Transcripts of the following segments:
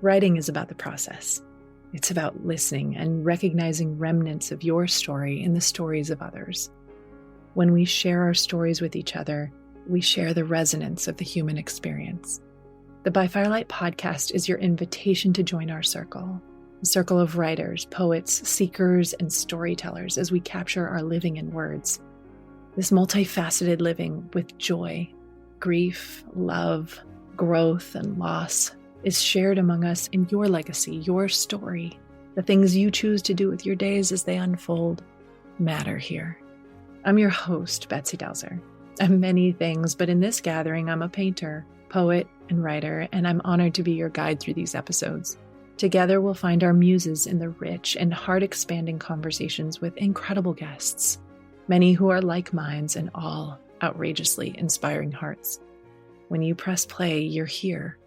Writing is about the process. It's about listening and recognizing remnants of your story in the stories of others. When we share our stories with each other, we share the resonance of the human experience. The By Firelight podcast is your invitation to join our circle, a circle of writers, poets, seekers, and storytellers as we capture our living in words. This multifaceted living with joy, grief, love, growth, and loss is shared among us in your legacy, your story. The things you choose to do with your days as they unfold matter here. I'm your host, Betsy Delzer. I'm many things, but in this gathering, I'm a painter, poet, and writer, and I'm honored to be your guide through these episodes. Together, we'll find our muses in the rich and heart-expanding conversations with incredible guests, many who are like minds and all outrageously inspiring hearts. When you press play, you're here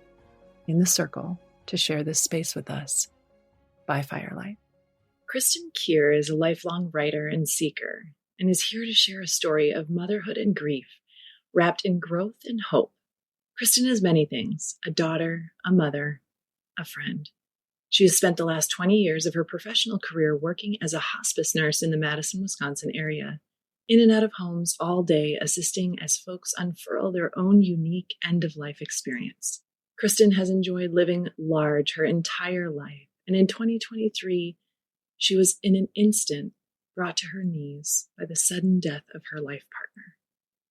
in the circle to share this space with us. By Firelight. Kristin Keir is a lifelong writer and seeker and is here to share a story of motherhood and grief wrapped in growth and hope. Kristin is many things: a daughter, a mother, a friend. She has spent the last 20 years of her professional career working as a hospice nurse in the Madison, Wisconsin area, in and out of homes all day, assisting as folks unfurl their own unique end-of-life experience. Kristin has enjoyed living large her entire life, and in 2023, she was in an instant brought to her knees by the sudden death of her life partner.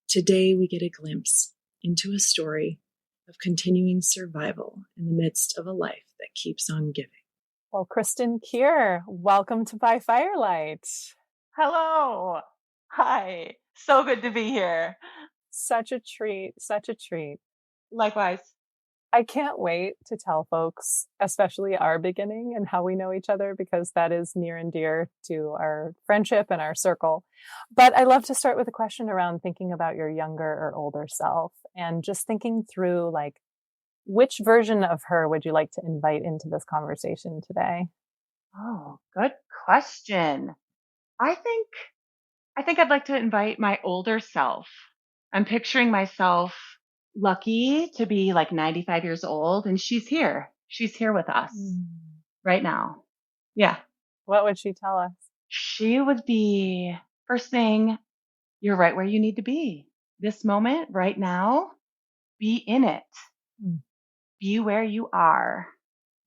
Today, we get a glimpse into a story of continuing survival in the midst of a life that keeps on giving. Well, Kristin Keir, welcome to By Firelight. Hello. Hi. So good to be here. Such a treat. Such a treat. Likewise. I can't wait to tell folks, especially our beginning and how we know each other, because that is near and dear to our friendship and our circle. But I love to start with a question around thinking about your younger or older self and just thinking through, like, which version of her would you like to invite into this conversation today? Oh, good question. I think I'd like to invite my older self. I'm picturing myself lucky to be like 95 years old, and she's here. She's here with us right now. Yeah. What would she tell us? She would be, first thing, you're right where you need to be. This moment, right now, be in it. Be where you are,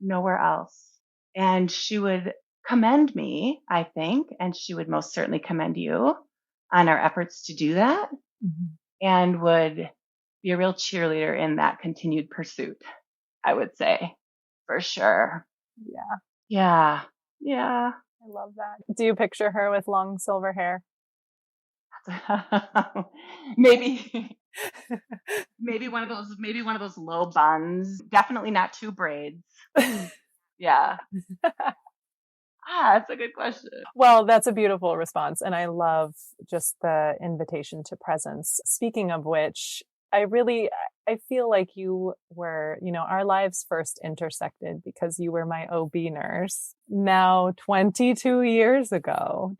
nowhere else. And she would commend me, I think, and she would most certainly commend you on our efforts to do that, and would be a real cheerleader in that continued pursuit, I would say, for sure. Yeah. I love that. Do you picture her with long silver hair? Maybe one of those low buns. Definitely not two braids. Yeah. That's a good question. Well, that's a beautiful response. And I love just the invitation to presence. Speaking of which, I feel like you were, our lives first intersected because you were my OB nurse now 22 years ago.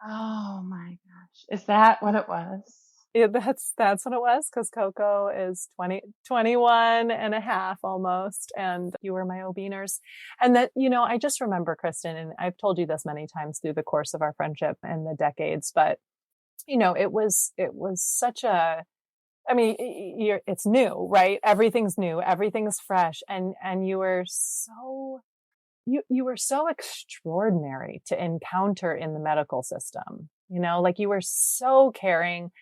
Oh my gosh. Is that what it was? Yeah, that's what it was, because Coco is 21 and a half almost. And you were my OB nurse. And that, I just remember, Kristin, and I've told you this many times through the course of our friendship and the decades, but it was such a, it's new, right? Everything's new, everything's fresh. And you were so extraordinary to encounter in the medical system. You were so caring.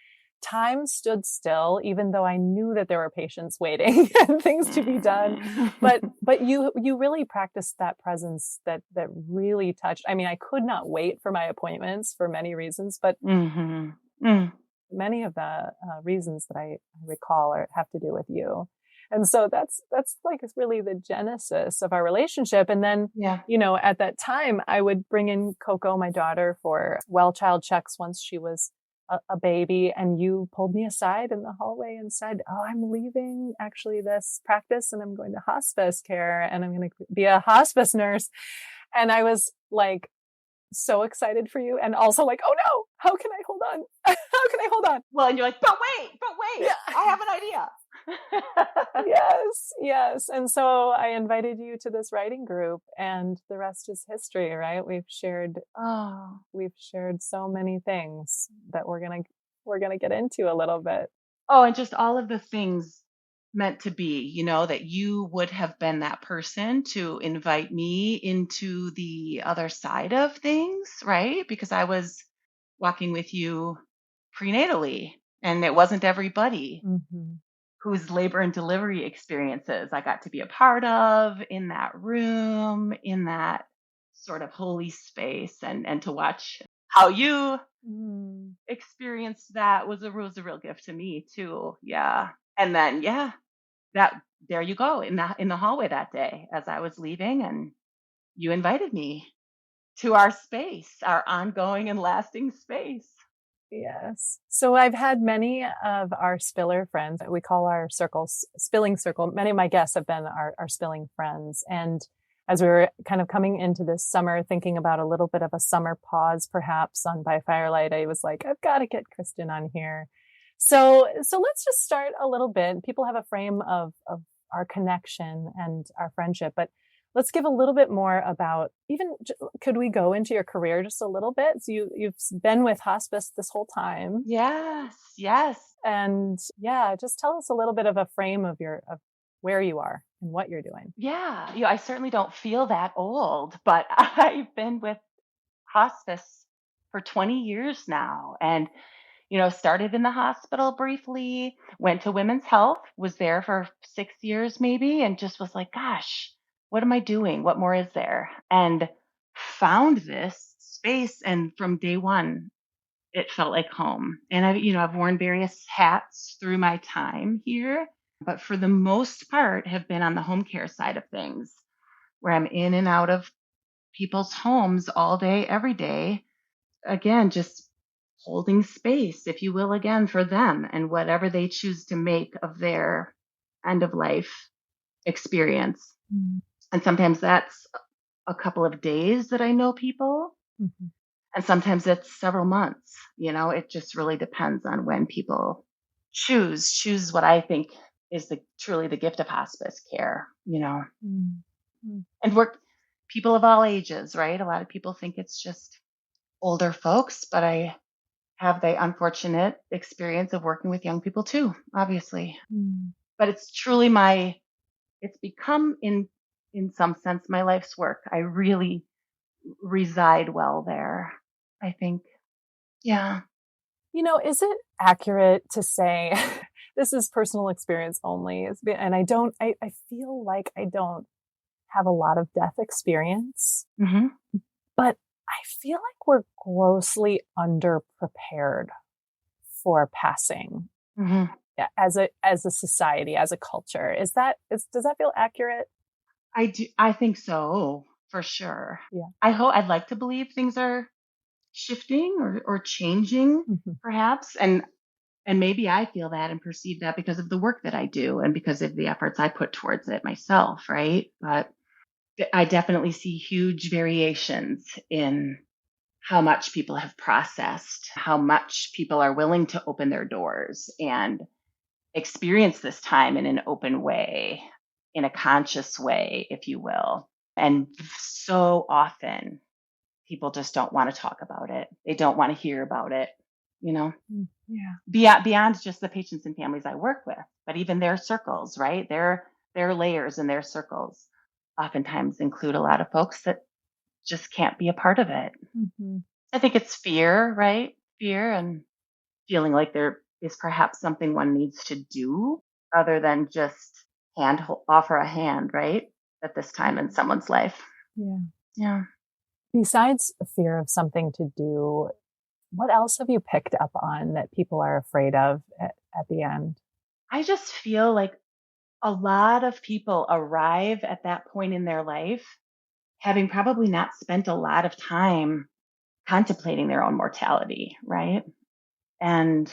Time stood still, even though I knew that there were patients waiting and things to be done. But you really practiced that presence that really touched. I could not wait for my appointments for many reasons, but many of the reasons that I recall have to do with you. And so that's like really the genesis of our relationship. And then, at that time, I would bring in Coco, my daughter, for well child checks once she was a baby. And you pulled me aside in the hallway and said, "Oh, I'm leaving actually this practice and I'm going to hospice care and I'm going to be a hospice nurse." And I was like, so excited for you. And also like, oh no, how can I hold on? How can I hold on? Well, and you're like, but wait, yeah. I have an idea. Yes, yes. And so I invited you to this writing group, and the rest is history, right? Oh, We've shared so many things that we're gonna get into a little bit. oh, and just all of the things meant to be, that you would have been that person to invite me into the other side of things, right? Because I was walking with you prenatally, and it wasn't everybody Mm-hmm. whose labor and delivery experiences I got to be a part of in that room, in that sort of holy space, and to watch how you Mm. experienced that was a real gift to me too. Yeah. And then that there you go in the hallway that day as I was leaving, and you invited me to our space, our ongoing and lasting space. Yes. So I've had many of our spiller friends. We call our circles spilling circle. Many of my guests have been our spilling friends. And as we were kind of coming into this summer, thinking about a little bit of a summer pause, perhaps on By Firelight, I was like, I've got to get Kristin on here. So let's just start a little bit. People have a frame of our connection and our friendship, but let's give a little bit more about could we go into your career just a little bit? So you've been with hospice this whole time. Yes, yes. And yeah, just tell us a little bit of a frame of where you are and what you're doing. Yeah, I certainly don't feel that old, but I've been with hospice for 20 years now. And started in the hospital briefly, went to Women's Health, was there for 6 years maybe, and just was like, gosh, what am I doing? What more is there? And found this space. And from day one, it felt like home. And I've worn various hats through my time here, but for the most part have been on the home care side of things, where I'm in and out of people's homes all day, every day. Again, just holding space, if you will, again, for them and whatever they choose to make of their end of life experience. Mm-hmm. And sometimes that's a couple of days that I know people. Mm-hmm. And sometimes it's several months. It just really depends on when people choose what I think is truly the gift of hospice care, Mm-hmm. and work people of all ages, right? A lot of people think it's just older folks, but I have the unfortunate experience of working with young people too, obviously. Mm-hmm. But it's truly it's become in some sense my life's work. I really reside well there, I think. Yeah. Is it accurate to say this is personal experience only? And I feel like I don't have a lot of death experience, Mm-hmm. but I feel like we're grossly underprepared for passing Mm-hmm. as a society, as a culture. Does that feel accurate? I do. I think so, for sure. Yeah. I'd like to believe things are shifting or changing, Mm-hmm. perhaps. And maybe I feel that and perceive that because of the work that I do and because of the efforts I put towards it myself, right? But I definitely see huge variations in how much people have processed, how much people are willing to open their doors and experience this time in an open way, in a conscious way, if you will. And so often people just don't want to talk about it. They don't want to hear about it, Yeah. beyond just the patients and families I work with, but even their circles, right? Their layers and their circles oftentimes include a lot of folks that just can't be a part of it. Mm-hmm. I think it's fear, right? Fear and feeling like there is perhaps something one needs to do other than just offer a hand, right? At this time in someone's life. Yeah. Yeah. Besides fear of something to do, what else have you picked up on that people are afraid of at the end? I just feel like a lot of people arrive at that point in their life having probably not spent a lot of time contemplating their own mortality, right? And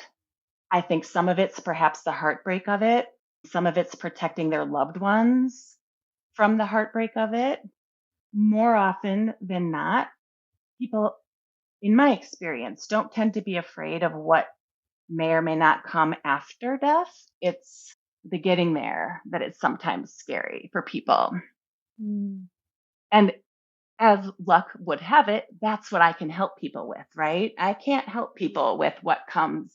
I think some of it's perhaps the heartbreak of it. Some of it's protecting their loved ones from the heartbreak of it. More often than not, people, in my experience, don't tend to be afraid of what may or may not come after death. It's the getting there that is sometimes scary for people. Mm. And as luck would have it, that's what I can help people with, right? I can't help people with what comes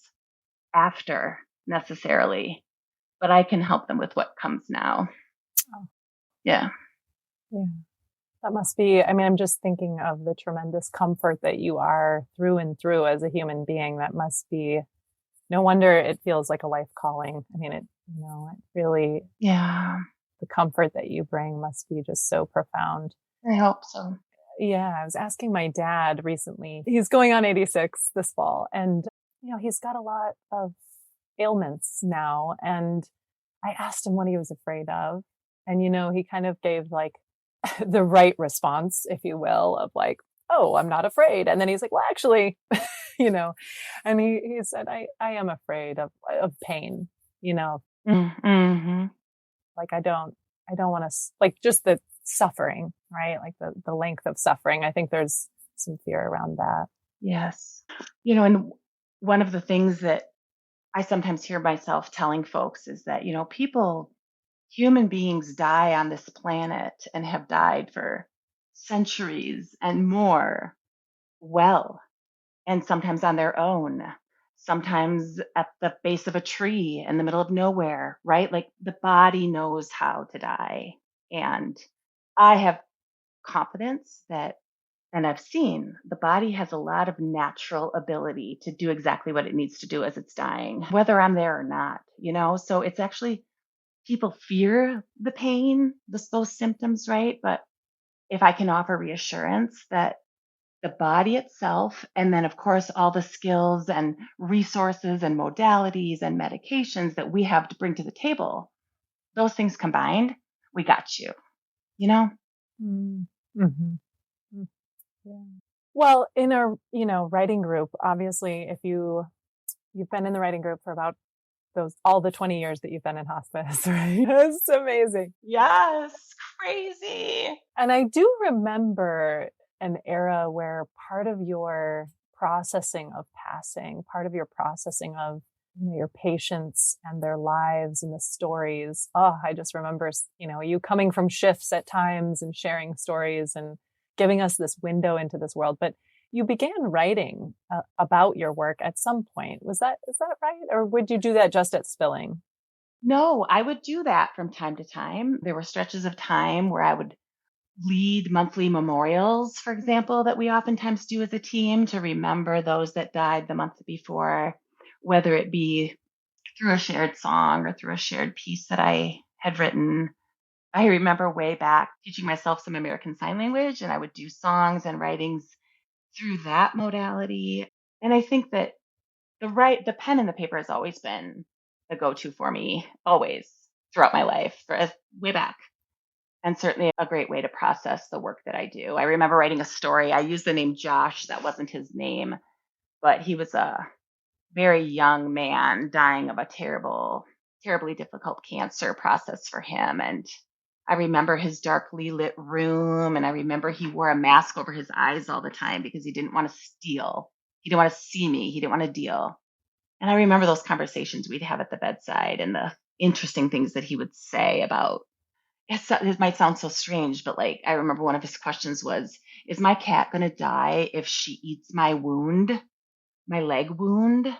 after necessarily, but I can help them with what comes now. Oh. Yeah. Yeah. That must be, I mean, I'm just thinking of the tremendous comfort that you are through and through as a human being. That must be, no wonder it feels like a life calling. I mean, it really, Yeah. the comfort that you bring must be just so profound. I hope so. Yeah. I was asking my dad recently, he's going on 86 this fall, and, he's got a lot of ailments now. And I asked him what he was afraid of. And, he kind of gave like the right response, if you will, of like, oh, I'm not afraid. And then he's like, well, actually, and he said, I am afraid of pain, Mm-hmm. like I don't want to, like, just the suffering, right? Like the length of suffering. I think there's some fear around that. Yes. And one of the things that I sometimes hear myself telling folks is that, human beings die on this planet and have died for centuries and more well, and sometimes on their own, sometimes at the base of a tree in the middle of nowhere, right? Like the body knows how to die. And I have confidence that, and I've seen the body has a lot of natural ability to do exactly what it needs to do as it's dying, whether I'm there or not. So it's actually, people fear the pain, those symptoms, right? But if I can offer reassurance that the body itself, and then of course, all the skills and resources and modalities and medications that we have to bring to the table, those things combined, we got you. Mm-hmm. Mm. Yeah. Well, in a, writing group, obviously, if you've been in the writing group for about all the 20 years that you've been in hospice, right? That's amazing. Yes, crazy. And I do remember an era where part of your processing of passing, part of your processing of your patients and their lives and the stories. Oh, I just remember, you coming from shifts at times and sharing stories and giving us this window into this world. But you began writing about your work at some point. Is that right? Or would you do that just at Spilling? No, I would do that from time to time. There were stretches of time where I would lead monthly memorials, for example, that we oftentimes do as a team to remember those that died the month before, whether it be through a shared song or through a shared piece that I had written. I remember way back teaching myself some American Sign Language, and I would do songs and writings through that modality. And I think that the pen and the paper has always been the go-to for me, always throughout my life, way back. And certainly a great way to process the work that I do. I remember writing a story. I used the name Josh. That wasn't his name, but he was a very young man dying of a terribly difficult cancer process for him. And I remember his darkly lit room. And I remember he wore a mask over his eyes all the time because he didn't want to steal. He didn't want to see me. He didn't want to deal. And I remember those conversations we'd have at the bedside and the interesting things that he would say about, it might sound so strange, but like, I remember one of his questions was, is my cat going to die if she eats my leg wound?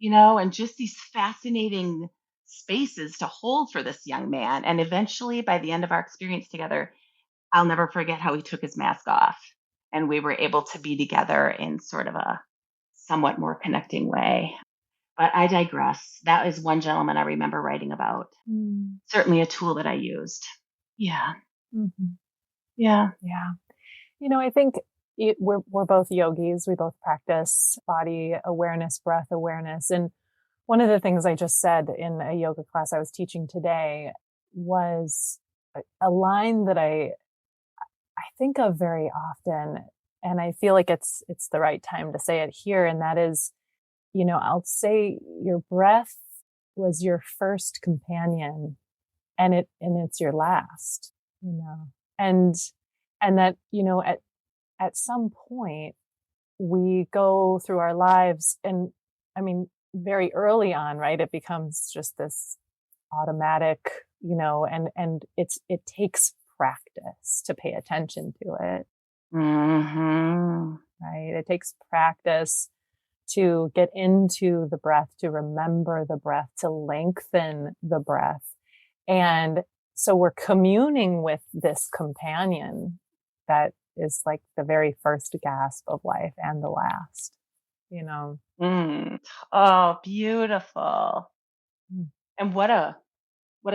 And just these fascinating spaces to hold for this young man. And eventually, by the end of our experience together, I'll never forget how he took his mask off and we were able to be together in sort of a somewhat more connecting way. But I digress. That is one gentleman I remember writing about. Mm. Certainly a tool that I used. Yeah. Mm-hmm. Yeah. Yeah. I think we're both yogis. We both practice body awareness, breath awareness. And one of the things I just said in a yoga class I was teaching today was a line that I think of very often. And I feel like it's the right time to say it here. And that is, I'll say your breath was your first companion and it's your last, and that, at some point we go through our lives and I mean, very early on, right? It becomes just this automatic, and it takes practice to pay attention to it. Mm-hmm. Right? It takes practice to get into the breath, to remember the breath, to lengthen the breath. And so we're communing with this companion that is like the very first gasp of life and the last, Oh, beautiful. Mm. And what a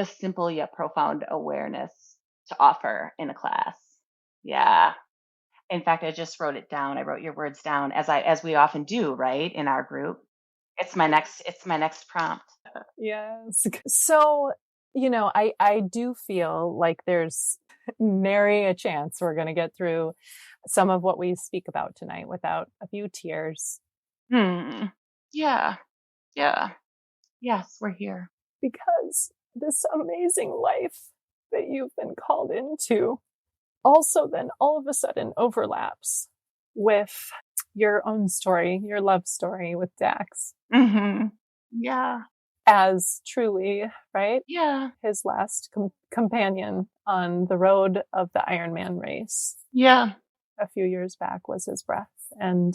simple yet profound awareness to offer in a class. Yeah. In fact, I just wrote it down. I wrote your words down as we often do, right? In our group. It's my next prompt. Yes. So, I do feel like there's nary a chance we're going to get through some of what we speak about tonight without a few tears. Yeah. Yeah. Yes, we're here. Because this amazing life that you've been called into also then all of a sudden overlaps with your own story, your love story with Dax. Mm-hmm. Yeah. As truly, right? Yeah. His last companion on the road of the Ironman race. Yeah. A few years back was his breath, and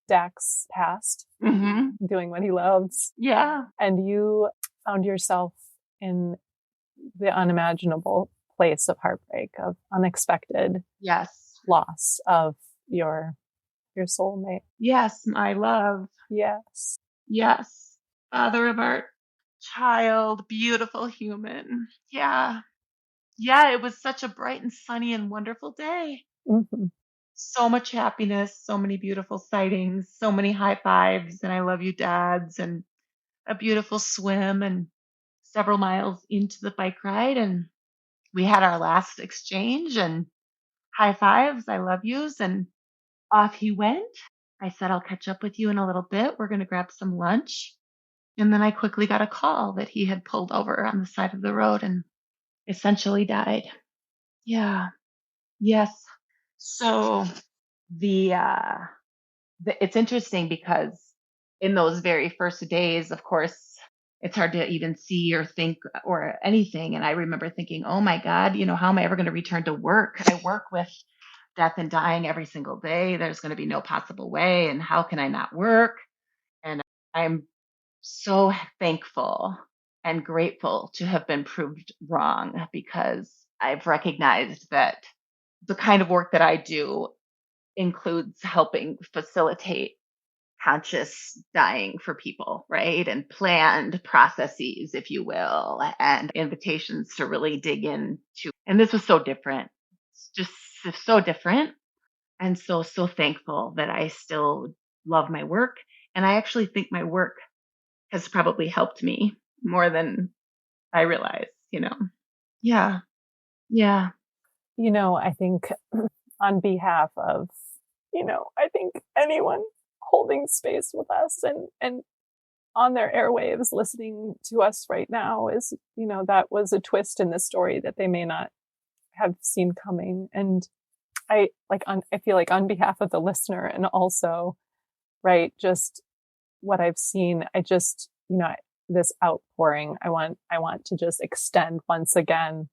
Dax passed doing what he loves. Yeah. And you found yourself in the unimaginable place of heartbreak, of unexpected loss of your soulmate. Yes, my love. Yes. Yes. Father of our child, beautiful human. Yeah. Yeah, it was such a bright and sunny and wonderful day. Mm-hmm. So much happiness, so many beautiful sightings, so many high fives, and I love you dads, and a beautiful swim, and several miles into the bike ride, and we had our last exchange and high fives, I love yous, and off he went. I said, I'll catch up with you in a little bit. We're going to grab some lunch. And then I quickly got a call that he had pulled over on the side of the road and essentially died. Yeah. Yes. So it's interesting because in those very first days, of course, it's hard to even see or think or anything. And I remember thinking, oh my God, how am I ever going to return to work? I work with death and dying every single day. There's going to be no possible way. And how can I not work? And I'm so thankful and grateful to have been proved wrong, because I've recognized that the kind of work that I do includes helping facilitate conscious dying for people, right? And planned processes, if you will, and invitations to really dig into. And this was so different. It's just so different. And so thankful that I still love my work. And I actually think my work has probably helped me more than I realize, Yeah. Yeah. I think on behalf of, I think anyone holding space with us and on their airwaves listening to us right now is, that was a twist in the story that they may not have seen coming. And I feel like on behalf of the listener and also, right, just what I've seen, I just, this outpouring, I want to just extend once again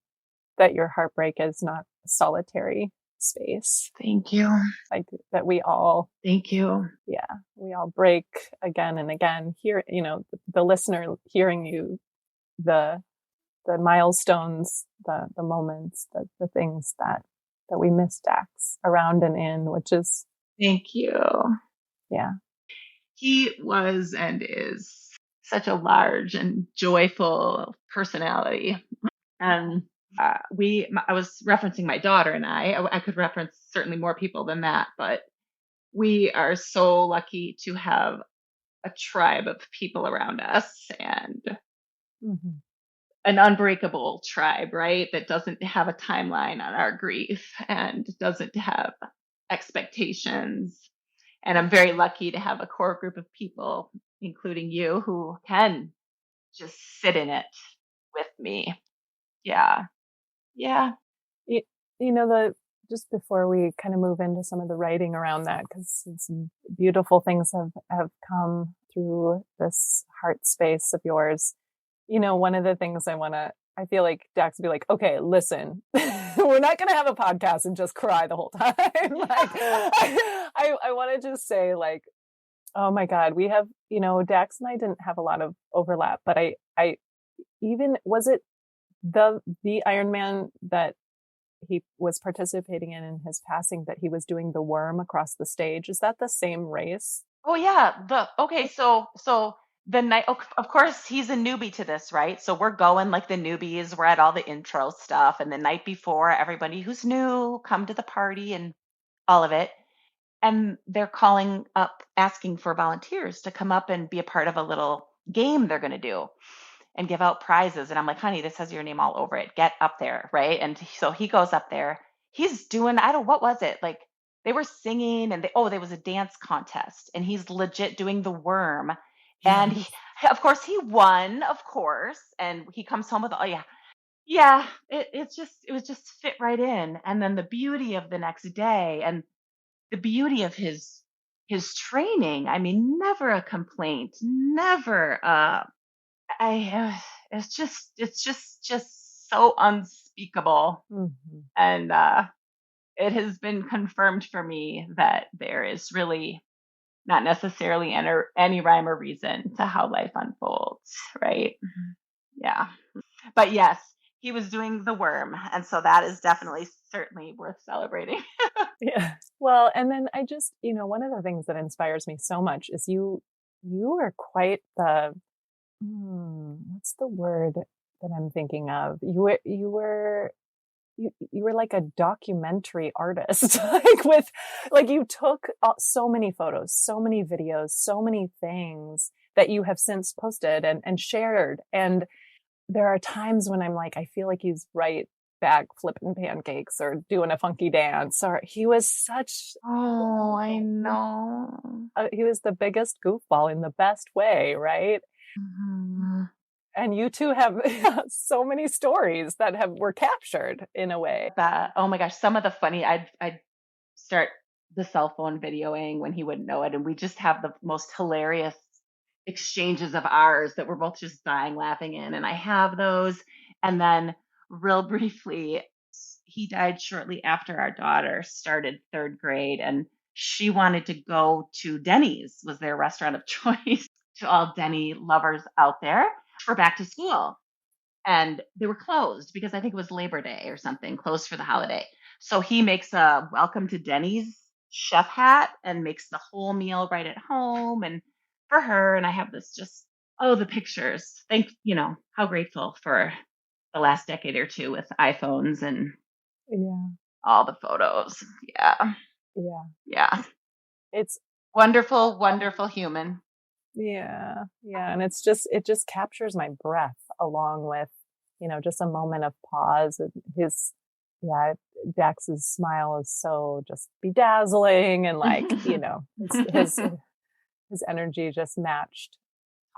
that your heartbreak is not a solitary space. Thank you. Like that we all, thank you. Yeah, we all break again and again. Here, the listener hearing you, the milestones, the moments, the things that we miss Dax around and in, which is. Thank you. Yeah. He was and is such a large and joyful personality. And I was referencing my daughter and I could reference certainly more people than that, but we are so lucky to have a tribe of people around us, and an unbreakable tribe, right? That doesn't have a timeline on our grief and doesn't have expectations. And I'm very lucky to have a core group of people, including you, who can just sit in it with me. Yeah. Yeah. Just before we kind of move into some of the writing around that, because some beautiful things have come through this heart space of yours. one of the things I feel like Dax would be like, okay, listen, we're not going to have a podcast and just cry the whole time. Like, I want to just say, like, oh my God, we have, Dax and I didn't have a lot of overlap, but I even, was it the Ironman that he was participating in his passing, that he was doing the worm across the stage? Is that the same race? Oh yeah. So the night, of course, he's a newbie to this, right? So we're going like the newbies. We're at all the intro stuff, and the night before, everybody who's new come to the party and all of it. And they're calling up, asking for volunteers to come up and be a part of a little game they're going to do and give out prizes. And I'm like, honey, this has your name all over it. Get up there, right? And so he goes up there. He's doing, I don't, what was it? Like they were singing and there was a dance contest and he's legit doing the worm. And of course he won, of course. And he comes home with, oh yeah. Yeah, it was just fit right in. And then the beauty of the next day and the beauty of his training. I mean, never a complaint, never it's just so unspeakable. Mm-hmm. And it has been confirmed for me that there is really not necessarily any rhyme or reason to how life unfolds, right? Mm-hmm. Yeah. But yes, he was doing the worm. And so that is definitely certainly worth celebrating. Yeah. Well, and then I just, one of the things that inspires me so much is you are quite the, what's the word that I'm thinking of? You were like a documentary artist, like you took so many photos, so many videos, so many things that you have since posted and shared. And there are times when I'm like, I feel like he's right back flipping pancakes or doing a funky dance, or he was such, Oh, I know. he was the biggest goofball in the best way, right? Mm-hmm. And you two have so many stories that were captured in a way. Oh my gosh, some of the funny, I'd start the cell phone videoing when he wouldn't know it, and we just have the most hilarious exchanges of ours that we're both just dying laughing in. And I have those. And then real briefly, he died shortly after our daughter started third grade, and she wanted to go to Denny's, was their restaurant of choice. To all Denny lovers out there, for back to school. And they were closed because I think it was Labor Day or something, closed for the holiday. So he makes a welcome to Denny's chef hat and makes the whole meal right at home and for her. And I have this just, the pictures. How grateful for the last decade or two with iPhones and all the photos. Yeah. It's wonderful, wonderful human. Yeah. And it just captures my breath along with, just a moment of pause. Dax's smile is so just bedazzling and like, his energy just matched.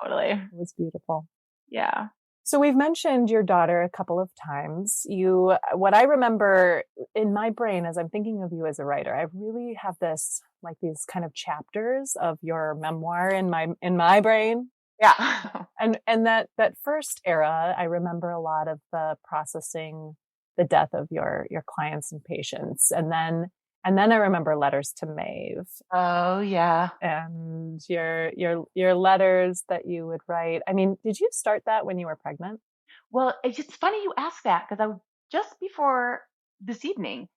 Totally. It was beautiful. Yeah. So we've mentioned your daughter a couple of times. What I remember in my brain as I'm thinking of you as a writer, I really have these kind of chapters of your memoir in my brain. Yeah. And that first era, I remember a lot of the processing the death of your clients and patients. And then I remember letters to Maeve. Oh yeah. And your letters that you would write. I mean, did you start that when you were pregnant? Well, it's funny you ask that because just before this evening,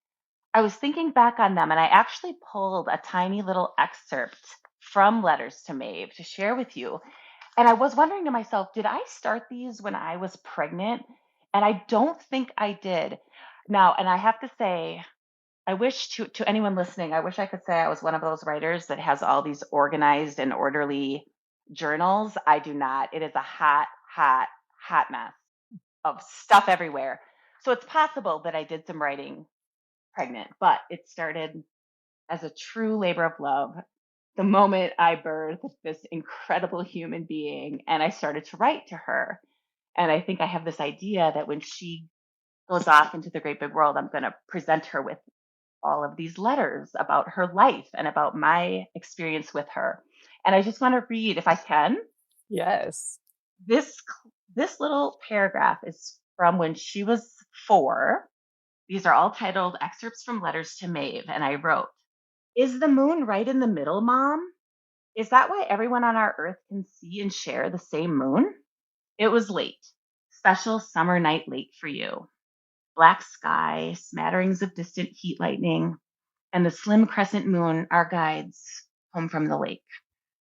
I was thinking back on them and I actually pulled a tiny little excerpt from Letters to Maeve to share with you. And I was wondering to myself, did I start these when I was pregnant? And I don't think I did. Now, and I have to say, I wish to anyone listening, I wish I could say I was one of those writers that has all these organized and orderly journals. I do not. It is a hot mess of stuff everywhere. So it's possible that I did some writing pregnant, but it started as a true labor of love the moment I birthed this incredible human being and I started to write to her. And I think I have this idea that when she goes off into the great big world, I'm going to present her with all of these letters about her life and about my experience with her. And I just want to read, if I can. Yes. This This little paragraph is from when she was 4. These are all titled Excerpts from Letters to Maeve. And I wrote, "Is the moon right in the middle, Mom? Is that why everyone on our earth can see and share the same moon? It was late. Special summer night late for you. Black sky, smatterings of distant heat lightning, and the slim crescent moon, our guides home from the lake.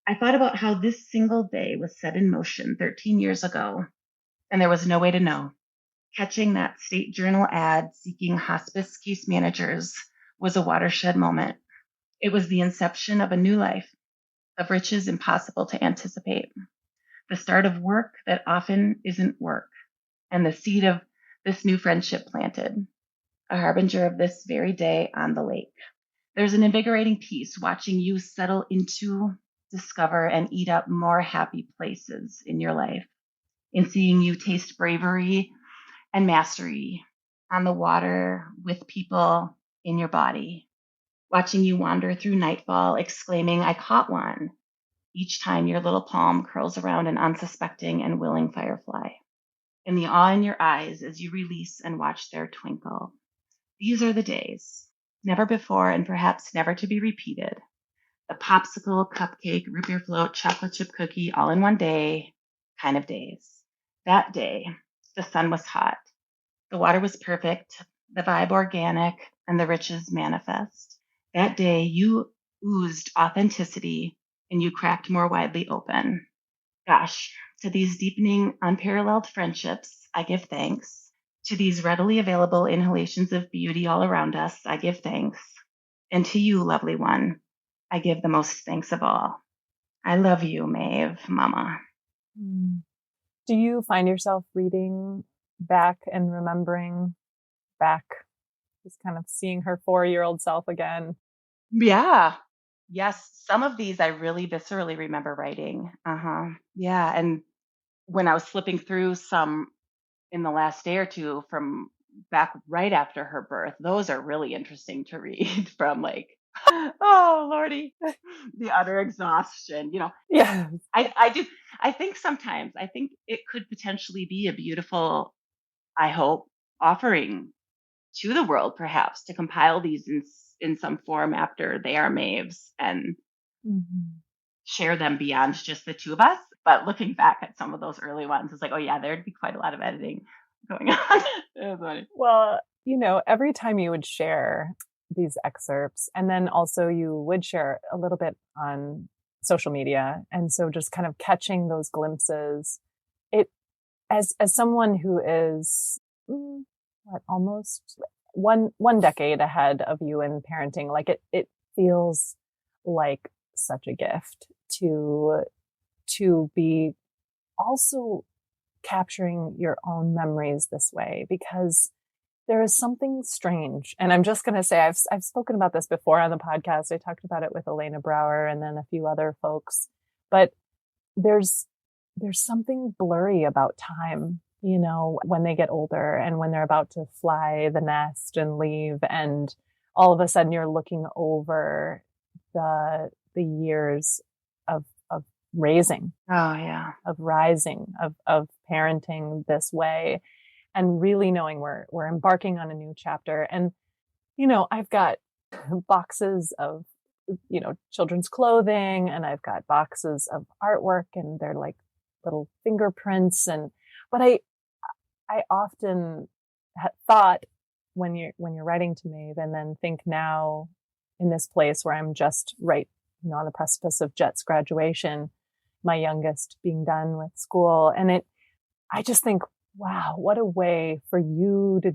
I thought about how this single day was set in motion 13 years ago, and there was no way to know. Catching that state journal ad seeking hospice case managers was a watershed moment. It was the inception of a new life, of riches impossible to anticipate, the start of work that often isn't work, and the seed of this new friendship planted, a harbinger of this very day on the lake. There's an invigorating piece watching you settle into, discover, and eat up more happy places in your life, in seeing you taste bravery and mastery on the water with people in your body, watching you wander through nightfall, exclaiming, I caught one, each time your little palm curls around an unsuspecting and willing firefly, and the awe in your eyes as you release and watch their twinkle. These are the days, never before and perhaps never to be repeated. The popsicle, cupcake, root beer float, chocolate chip cookie, all in one day kind of days. That day, the sun was hot. The water was perfect, the vibe organic, and the riches manifest. That day, you oozed authenticity and you cracked more widely open. Gosh, to these deepening, unparalleled friendships, I give thanks. To these readily available inhalations of beauty all around us, I give thanks. And to you, lovely one, I give the most thanks of all. I love you, Maeve, Mama. Do you find yourself reading back and remembering back, just kind of seeing her 4-year-old self again? Yeah. Yes. Some of these I really viscerally remember writing. Yeah. And when I was flipping through some in the last day or two from back right after her birth, those are really interesting to read from like, oh, Lordy, the utter exhaustion, Yeah. I do. I think sometimes I think it could potentially be a beautiful, I hope, offering to the world, perhaps, to compile these in some form after they are Maeve's and share them beyond just the two of us. But looking back at some of those early ones, it's like, oh yeah, there'd be quite a lot of editing going on. It was funny. Well, every time you would share these excerpts, and then also you would share a little bit on social media, and so just kind of catching those glimpses, it as someone who is almost one decade ahead of you in parenting, like it feels like such a gift to be also capturing your own memories this way, because there is something strange. And I'm just going to say, I've spoken about this before on the podcast. I talked about it with Elena Brower and then a few other folks, but there's something blurry about time, when they get older and when they're about to fly the nest and leave. And all of a sudden you're looking over the years of raising. Oh yeah. Of rising, of parenting this way, and really knowing we're embarking on a new chapter. And, I've got boxes of, children's clothing, and I've got boxes of artwork, and they're like little fingerprints. But I often thought when you're writing to Maeve, and then think now in this place where I'm just right, on the precipice of Jet's graduation, my youngest being done with school. And I just think, wow, what a way for you to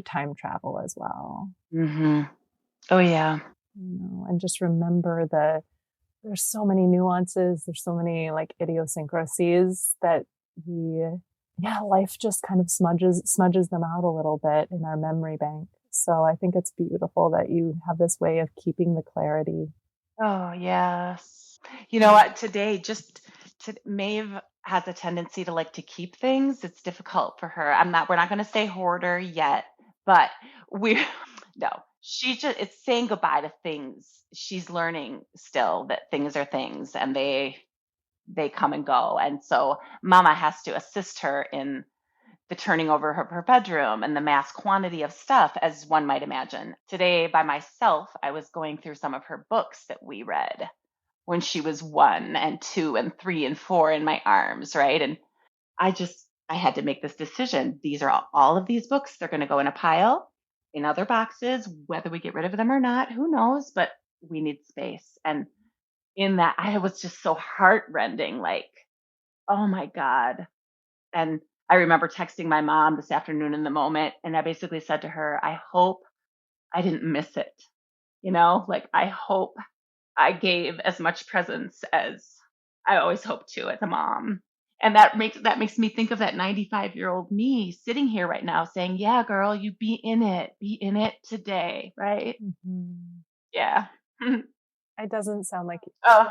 time travel as well. Mm-hmm. Oh yeah. And just remember there's so many nuances. There's so many like idiosyncrasies that life just kind of smudges them out a little bit in our memory bank. So I think it's beautiful that you have this way of keeping the clarity. Oh yes. You know what? Today, Maeve has a tendency to like to keep things. It's difficult for her. We're not going to say hoarder yet, but it's saying goodbye to things. She's learning still that things are things and they they come and go. And so mama has to assist her in the turning over of her bedroom and the mass quantity of stuff, as one might imagine. Today, by myself, I was going through some of her books that we read when she was 1 and 2 and 3 and 4 in my arms, right? And I had to make this decision. These are all of these books. They're going to go in a pile in other boxes, whether we get rid of them or not, who knows? But we need space. And in that, I was just so heartrending, like, oh my God. And I remember texting my mom this afternoon in the moment, and I basically said to her, I hope I didn't miss it. Like, I hope I gave as much presence as I always hope to as a mom. And that makes me think of that 95-year-old me sitting here right now saying, yeah, girl, you be in it today, right? Mm-hmm. Yeah. It doesn't sound like Oh.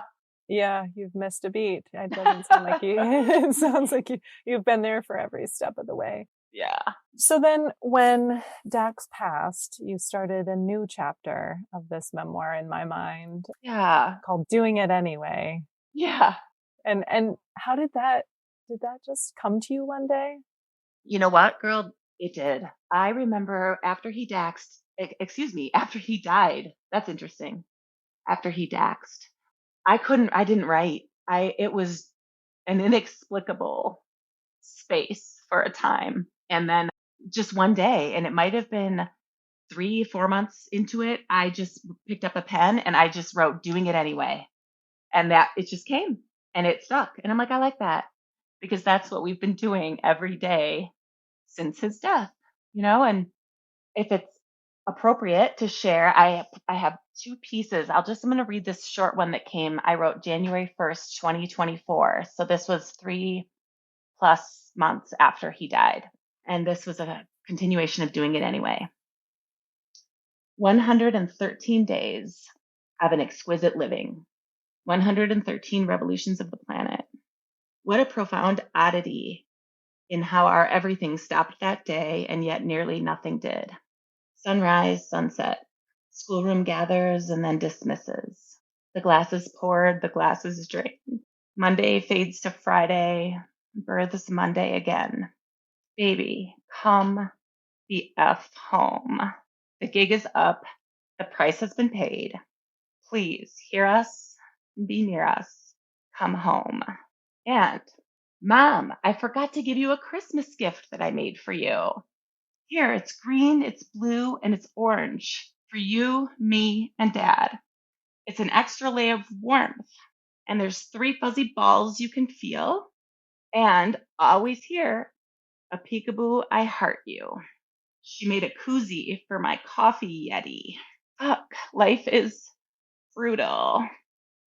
Yeah, you've missed a beat. It doesn't sound like you. It sounds like you've been there for every step of the way. Yeah. So then when Dax passed, you started a new chapter of this memoir in my mind. Yeah. Called Doing It Anyway. Yeah. And how did that just come to you one day? You know what, girl? It did. I remember after he died. That's interesting. After he daxed, I didn't write. It was an inexplicable space for a time. And then just one day, and it might have been 3-4 months into it, I just picked up a pen and I just wrote Doing It Anyway. And that it just came and it stuck. And I'm like, I like that, because that's what we've been doing every day since his death, and if it's appropriate to share, I have 2 pieces. I'm going to read this short one that I wrote January 1st, 2024. So this was 3+ months after he died. And this was a continuation of Doing It Anyway. 113 days of an exquisite living. 113 revolutions of the planet. What a profound oddity in how our everything stopped that day, and yet nearly nothing did. Sunrise, sunset, schoolroom gathers and then dismisses. The glass is poured, the glass is drained. Monday fades to Friday, births Monday again. Baby, come the F home. The gig is up, the price has been paid. Please hear us, be near us, come home. And, Mom, I forgot to give you a Christmas gift that I made for you. Here, it's green, it's blue, and it's orange for you, me, and Dad. It's an extra layer of warmth, and there's 3 fuzzy balls you can feel. And always here, a peekaboo, I heart you. She made a koozie for my coffee yeti. Fuck, life is brutal.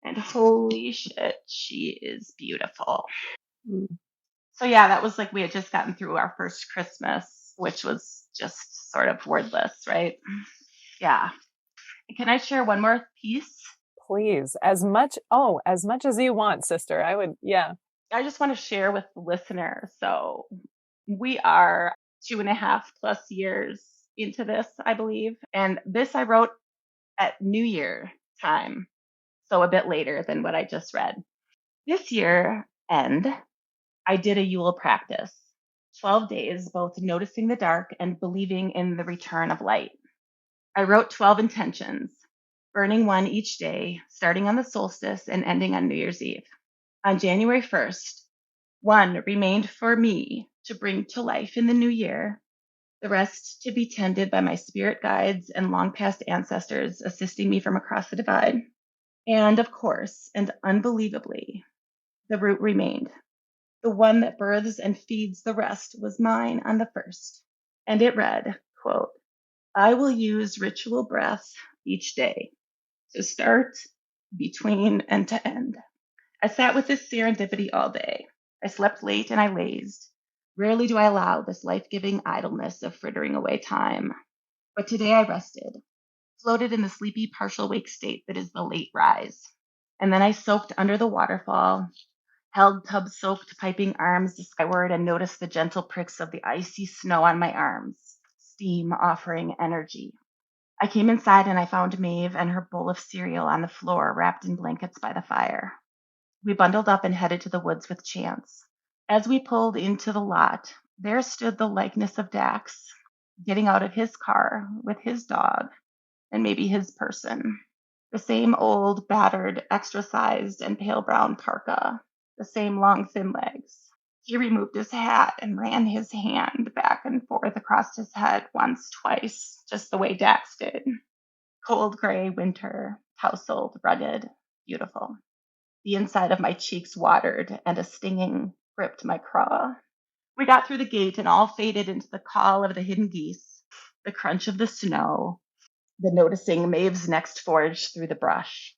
And holy shit, she is beautiful. So yeah, that was like we had just gotten through our first Christmas, which was just sort of wordless, right? Yeah. Can I share one more piece? Please, as much as you want, sister. I just want to share with the listener. So we are 2.5+ years into this, I believe. And this I wrote at New Year time. So a bit later than what I just read. This year end, I did a Yule practice. 12 days, both noticing the dark and believing in the return of light. I wrote 12 intentions, burning one each day, starting on the solstice and ending on New Year's Eve. On January 1st, one remained for me to bring to life in the new year, the rest to be tended by my spirit guides and long past ancestors assisting me from across the divide. And of course, and unbelievably, the root remained. The one that births and feeds the rest was mine on the 1st. And it read, quote, I will use ritual breath each day to start, between, and to end. I sat with this serendipity all day. I slept late and I lazed. Rarely do I allow this life-giving idleness of frittering away time. But today I rested, floated in the sleepy partial wake state that is the late rise. And then I soaked under the waterfall, held tub-soaked piping arms skyward, and noticed the gentle pricks of the icy snow on my arms, steam offering energy. I came inside and I found Maeve and her bowl of cereal on the floor, wrapped in blankets by the fire. We bundled up and headed to the woods with Chance. As we pulled into the lot, there stood the likeness of Dax, getting out of his car with his dog and maybe his person. The same old, battered, extra-sized, and pale brown parka. The same long, thin legs. He removed his hat and ran his hand back and forth across his head once, twice, just the way Dax did. Cold gray winter, tousled, rugged, beautiful. The inside of my cheeks watered, and a stinging gripped my craw. We got through the gate and all faded into the call of the hidden geese, the crunch of the snow, the noticing Maeve's next forage through the brush.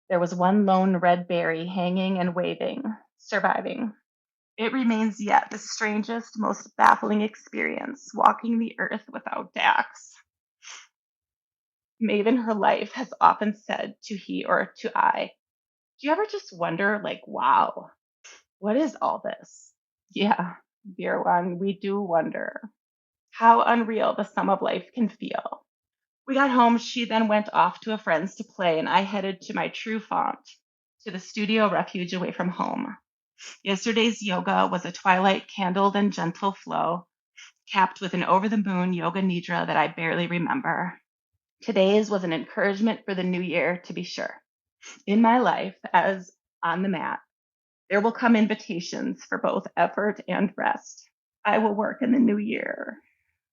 There was one lone red berry hanging and waving, surviving. It remains yet the strangest, most baffling experience, walking the earth without Dax. Maeve in her life has often said to he or to I, do you ever just wonder, like, wow, what is all this? Yeah, dear one, we do wonder how unreal the sum of life can feel. We got home. She then went off to a friend's to play, and I headed to my true font, to the studio refuge away from home. Yesterday's yoga was a twilight candled and gentle flow, capped with an over-the-moon yoga nidra that I barely remember. Today's was an encouragement for the new year, to be sure. In my life, as on the mat, there will come invitations for both effort and rest. I will work in the new year.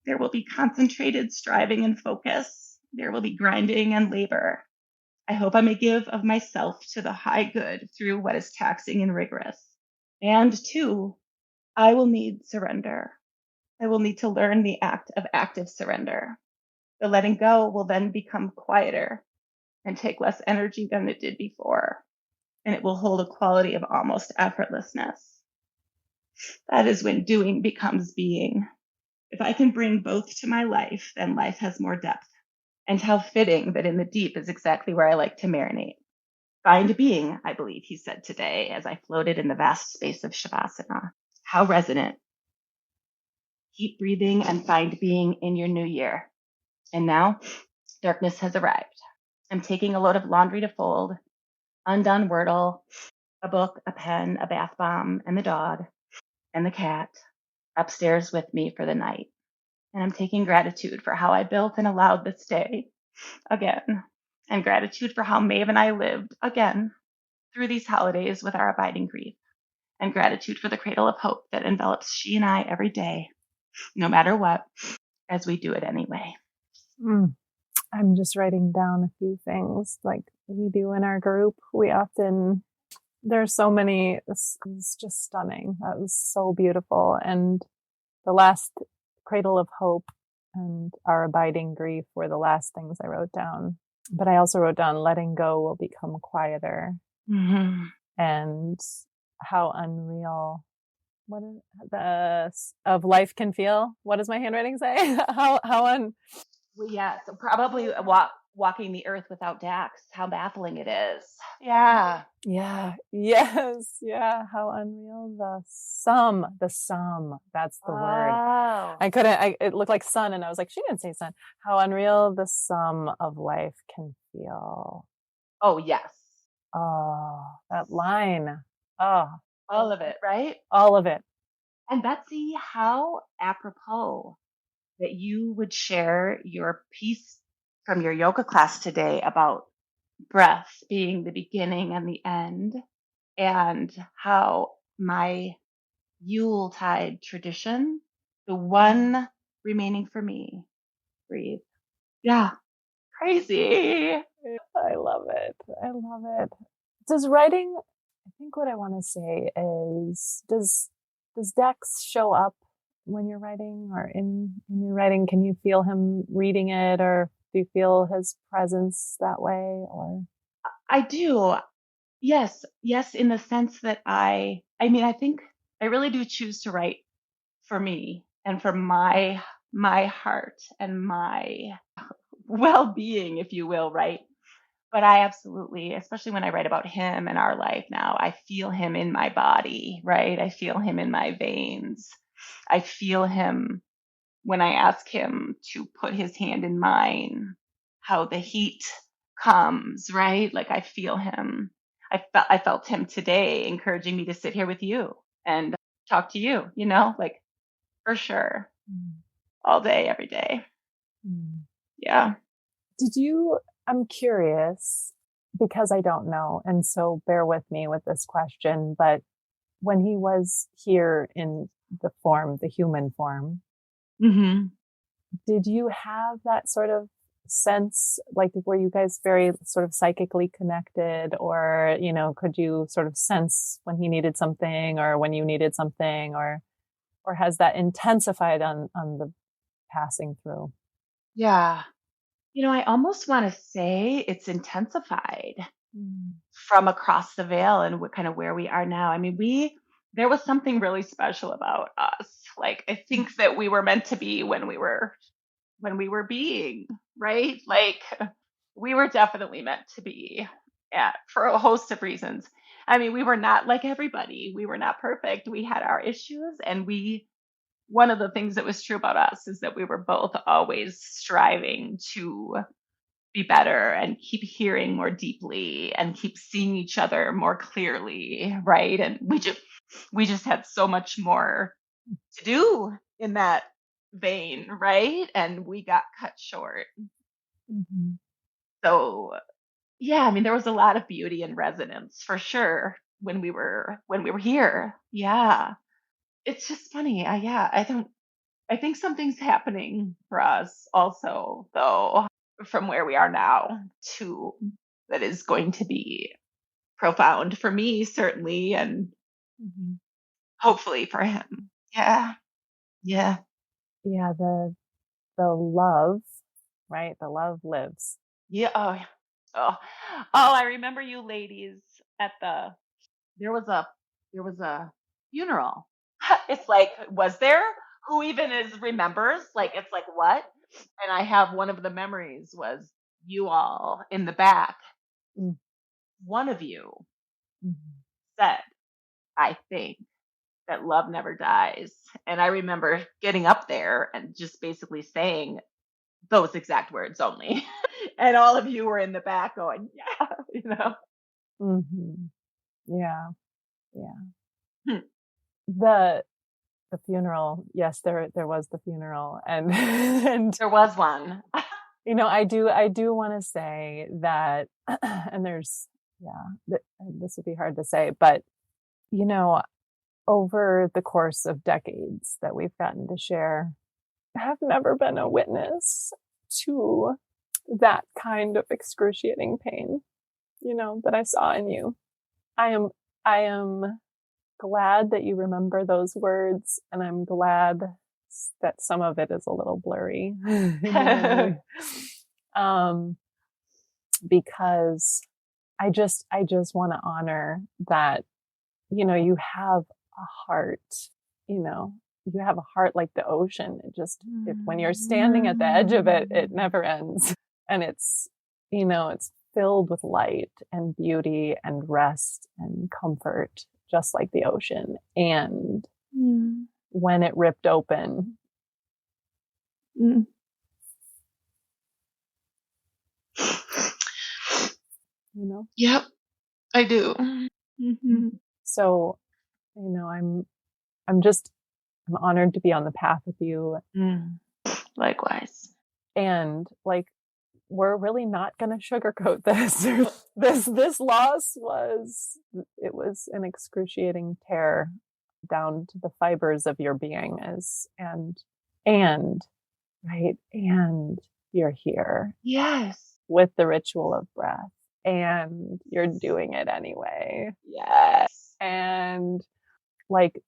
There will be concentrated striving and focus. There will be grinding and labor. I hope I may give of myself to the high good through what is taxing and rigorous. And two, I will need surrender. I will need to learn the act of active surrender. The letting go will then become quieter and take less energy than it did before. And it will hold a quality of almost effortlessness. That is when doing becomes being. If I can bring both to my life, then life has more depth. And how fitting that in the deep is exactly where I like to marinate. Find being, I believe he said today as I floated in the vast space of Shavasana. How resonant. Keep breathing and find being in your new year. And now, darkness has arrived. I'm taking a load of laundry to fold, undone Wordle, a book, a pen, a bath bomb, and the dog, and the cat upstairs with me for the night. And I'm taking gratitude for how I built and allowed this day again, and gratitude for how Maeve and I lived again through these holidays with our abiding grief, and gratitude for the cradle of hope that envelops she and I every day, no matter what, as we do it anyway. I'm just writing down a few things like we do in our group. We often, there's so many, it's just stunning. That was so beautiful. And the last cradle of hope and our abiding grief were the last things I wrote down. But I also wrote down letting go will become quieter. Mm-hmm. And how unreal what is the of life can feel. What does my handwriting say? Well, yeah, so probably walking the earth without Dax, how baffling it is. Yeah. Yeah. Yes. Yeah. How unreal the sum. That's the word. It looked like sun and I was like, she didn't say sun. How unreal the sum of life can feel. Oh, yes. Oh, that line. Oh. All of it, right? All of it. And Betsy, how apropos that you would share your piece from your yoga class today about breath being the beginning and the end, and how my Yuletide tradition, the one remaining for me, breathe. Yeah, crazy. I love it. I love it. Does writing, I think what I want to say is, does Dex show up when you're writing or in your writing? Can you feel him reading it, or do you feel his presence that way? Or I do. Yes, in the sense that I think I really do choose to write for me and for my heart and my well-being, if you will, right? But I absolutely, especially when I write about him and our life now, I feel him in my body, right? I feel him in my veins. I feel him when I ask him to put his hand in mine, how the heat comes, right? Like I feel him. I felt him today encouraging me to sit here with you and talk to you, like for sure. All day, every day. Yeah. I'm curious because I don't know. And so bear with me with this question, but when he was here in the human form, Mm-hmm. did you have that sort of sense, like were you guys very sort of psychically connected, or, could you sort of sense when he needed something or when you needed something, or has that intensified on the passing through? Yeah. I almost want to say it's intensified from across the veil and kind of where we are now. I mean, there was something really special about us. Like, I think that we were meant to be when we were being, right? Like, we were definitely meant to be, for a host of reasons. I mean, we were not like everybody. We were not perfect. We had our issues, and one of the things that was true about us is that we were both always striving to be better and keep hearing more deeply and keep seeing each other more clearly, right? And we just had so much more to do in that vein, right? And we got cut short. Mm-hmm. So, yeah, I mean, there was a lot of beauty and resonance for sure when we were here. Yeah. It's just funny. I think something's happening for us also, though, from where we are now to that is going to be profound for me, certainly, and hopefully for him. Yeah. Yeah. Yeah, the love, right? The love lives. Yeah. Oh, yeah. Oh, I remember you ladies at there was a funeral. It's like, was there? Who even remembers? Like, it's like, what? And I have one of the memories was you all in the back. Mm. One of you said, I think, that love never dies. And I remember getting up there and just basically saying those exact words only. And all of you were in the back going, yeah. Mm-hmm. Yeah. Yeah. Hmm. The funeral. Yes, there was the funeral, and and There was one. I do want to say that, and there's, this would be hard to say, but over the course of decades that we've gotten to share, I have never been a witness to that kind of excruciating pain, that I saw in you. I am glad that you remember those words, and I'm glad that some of it is a little blurry. Because I just want to honor that, you have a heart, you have a heart like the ocean. When you're standing at the edge of it, it never ends. And it's filled with light and beauty and rest and comfort, just like the ocean. And when it ripped open, Yep, I do. Mm-hmm. So, I'm honored to be on the path with you. Likewise. And like, we're really not going to sugarcoat this. This loss was an excruciating tear down to the fibers of your being, and right. And you're here. Yes. With the ritual of breath, and you're doing it anyway. Yes. And like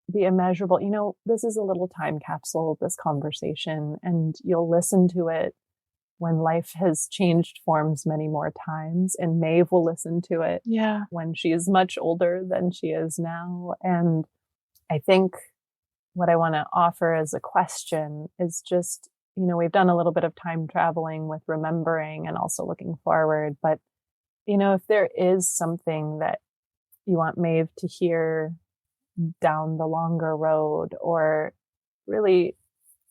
the immeasurable, this is a little time capsule, this conversation, and you'll listen to it when life has changed forms many more times, and Maeve will listen to it when she is much older than she is now. And I think what I want to offer as a question is just, we've done a little bit of time traveling with remembering and also looking forward. But, if there is something that you want Maeve to hear down the longer road, or really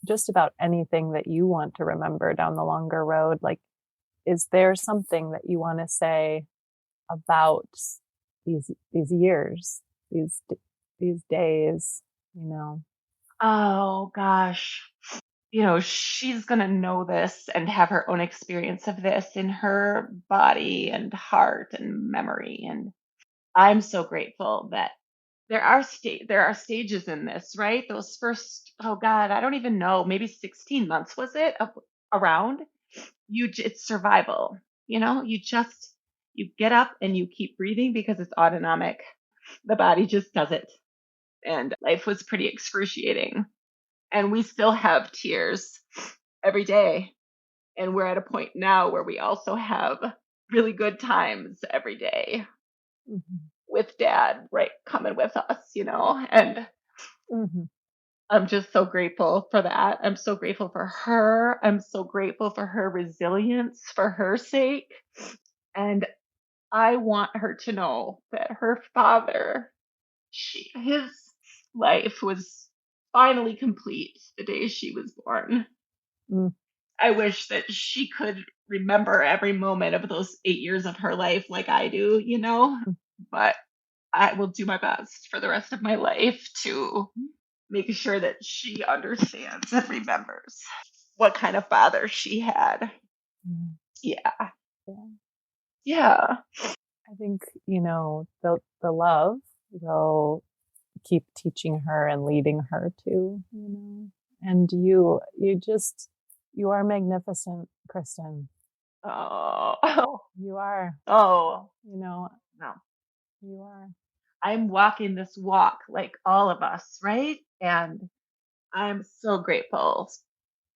just about anything that you want to remember down the longer road, like, is there something that you want to say about these years, these days, you know? Oh gosh. She's going to know this and have her own experience of this in her body and heart and memory. And I'm so grateful that there are stages in this, right? Those first, oh God, I don't even know, maybe 16 months was it around? It's survival. You get up and you keep breathing because it's autonomic. The body just does it. And life was pretty excruciating. And we still have tears every day. And we're at a point now where we also have really good times every day with dad, right, coming with us, and I'm just so grateful for that. I'm so grateful for her. I'm so grateful for her resilience for her sake. And I want her to know that her father, his life was finally complete the day she was born. I wish that she could remember every moment of those 8 years of her life like I do, but I will do my best for the rest of my life to make sure that she understands and remembers what kind of father she had. Yeah. Yeah. I think, the love will keep teaching her and leading her too, and you are magnificent, Kristin. Oh, you are. Oh, No, you are. I'm walking this walk like all of us, right? And I'm so grateful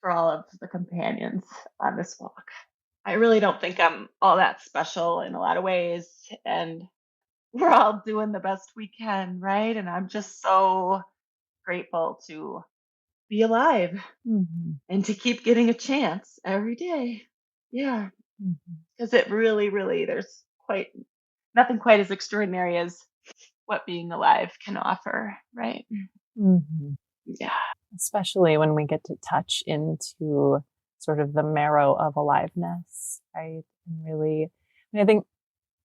for all of the companions on this walk. I really don't think I'm all that special in a lot of ways, and we're all doing the best we can, right? And I'm just so grateful to be alive and to keep getting a chance every day. Yeah. Because it really, really, there's nothing quite as extraordinary as what being alive can offer, right? Yeah. Especially when we get to touch into sort of the marrow of aliveness, right? And really, I think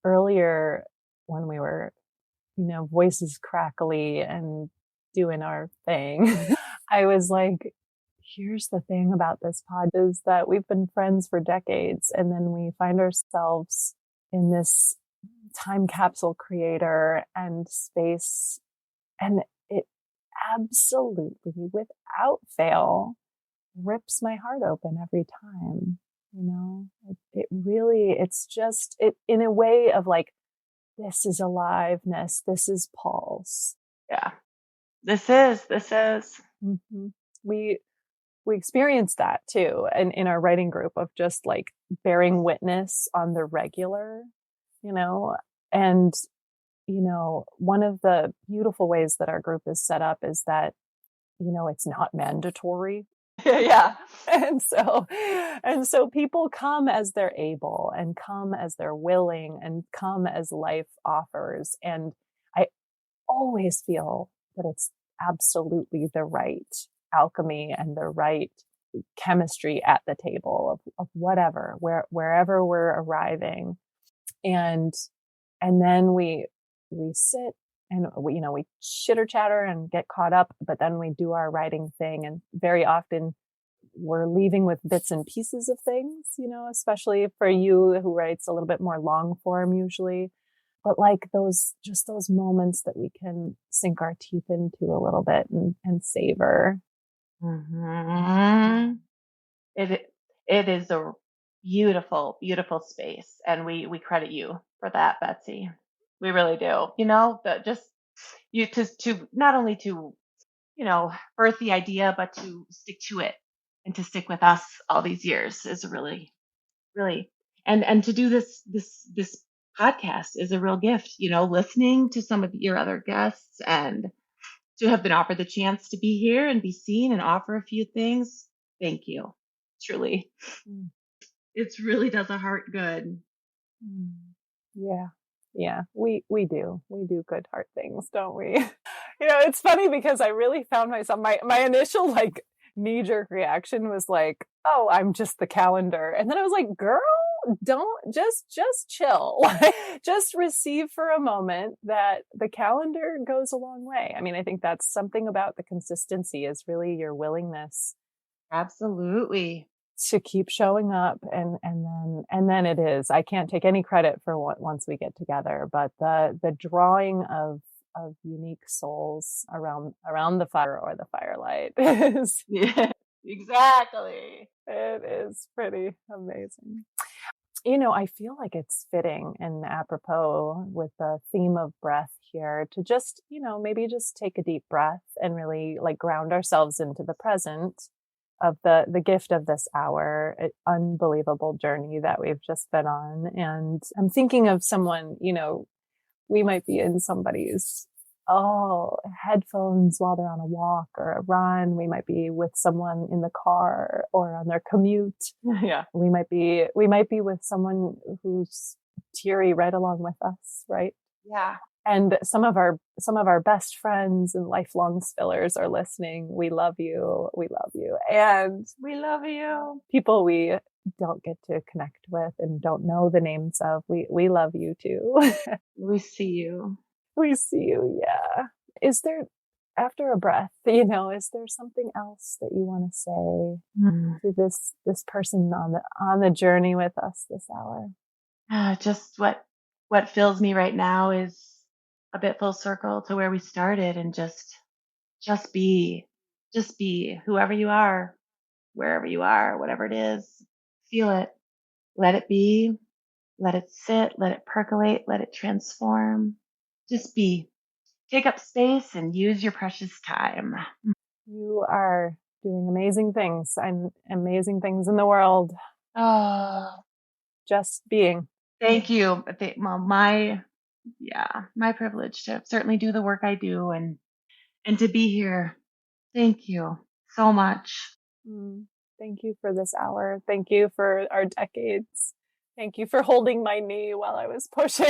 earlier when we were, voices crackly and doing our thing, I was like, here's the thing about this pod is that we've been friends for decades, and then we find ourselves in this time capsule creator and space, and it absolutely, without fail, rips my heart open every time. It really, it's just it in a way of like, this is aliveness, this is pulse. Yeah, this is. We experienced that too, and in our writing group of just like bearing witness on the regular, and one of the beautiful ways that our group is set up is that it's not mandatory. Yeah. And so people come as they're able and come as they're willing and come as life offers. And I always feel that it's absolutely the right alchemy and the right chemistry at the table of whatever, wherever we're arriving. And then we sit and we chitter chatter and get caught up, but then we do our writing thing. And very often we're leaving with bits and pieces of things, especially for you who writes a little bit more long form usually. But like those moments that we can sink our teeth into a little bit and savor. It is a beautiful, beautiful space. And we credit you for that, Betsy. We really do. Just you to not only to, birth the idea, but to stick to it and to stick with us all these years is really, really, and to do this podcast is a real gift, listening to some of your other guests and to have been offered the chance to be here and be seen and offer a few things. Thank you. Truly. It really does a heart good. Yeah, we do good heart things, don't we? It's funny because I really found myself, my initial like knee-jerk reaction was like, oh, I'm just the calendar. And then I was like, girl, don't just chill. Just receive for a moment that the calendar goes a long way. I mean, I think that's something about the consistency is really your willingness Absolutely. to keep showing up. And then it is, I can't take any credit for what once we get together, but the drawing of unique souls around the fire or the firelight is, Yeah, exactly. it is pretty amazing. I feel like it's fitting and apropos with the theme of breath here to just, maybe just take a deep breath and really like ground ourselves into the present of the gift of this hour, an unbelievable journey that we've just been on. And I'm thinking of someone, we might be in somebody's headphones while they're on a walk or a run. We might be with someone in the car or on their commute. Yeah. We might be with someone who's teary right along with us, right? Yeah. And some of our best friends and lifelong spillers are listening. We love you. We love you. And We love you. people we don't get to connect with and don't know the names of, we love you too. We see you. We see you. Yeah. Is there, after a breath, is there something else that you want to say to this person on the journey with us this hour? Just what fills me right now is a bit full circle to where we started, and just be whoever you are, wherever you are, whatever it is, feel it, let it be, let it sit, let it percolate, let it transform. Just be. Take up space and use your precious time. You are doing amazing things. Amazing things in the world. Oh, Just being. thank you. Well, my privilege to certainly do the work I do and to be here. Thank you so much. Thank you for this hour. Thank you for our decades. Thank you for holding my knee while I was pushing.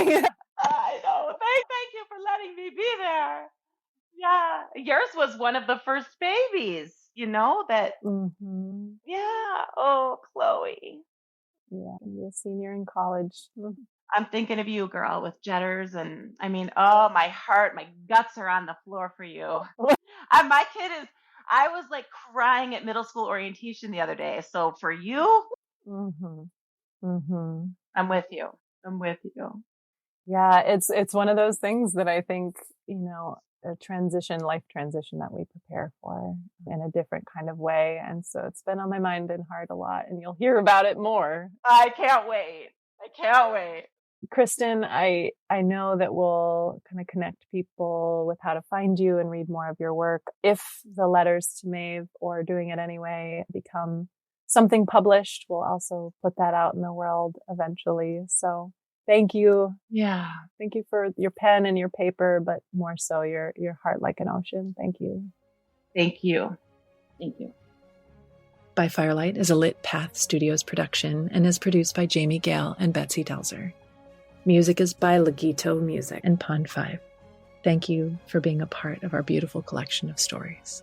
I know. Thank you for letting me be there. Yeah. Yours was one of the first babies, that. Mm-hmm. Yeah. Oh, Chloe. Yeah, be a senior in college. I'm thinking of you, girl, with jetters. And I mean, oh, my heart, my guts are on the floor for you. My kid I was like crying at middle school orientation the other day. So for you, Mm-hmm. Mm-hmm. I'm with you. I'm with you. Yeah, it's one of those things that I think, a life transition that we prepare for in a different kind of way. And so it's been on my mind and heart a lot, and you'll hear about it more. I can't wait. Kristin, I know that we'll kind of connect people with how to find you and read more of your work. If the letters to Maeve, or doing it anyway, become something published, we'll also put that out in the world eventually. So thank you. Yeah. Thank you for your pen and your paper, but more so your heart like an ocean. Thank you. Thank you. Thank you. By Firelight is a Lit Path Studios production and is produced by Jamie Gale and Betsy Delzer. Music is by Legito Music and Pond 5. Thank you for being a part of our beautiful collection of stories.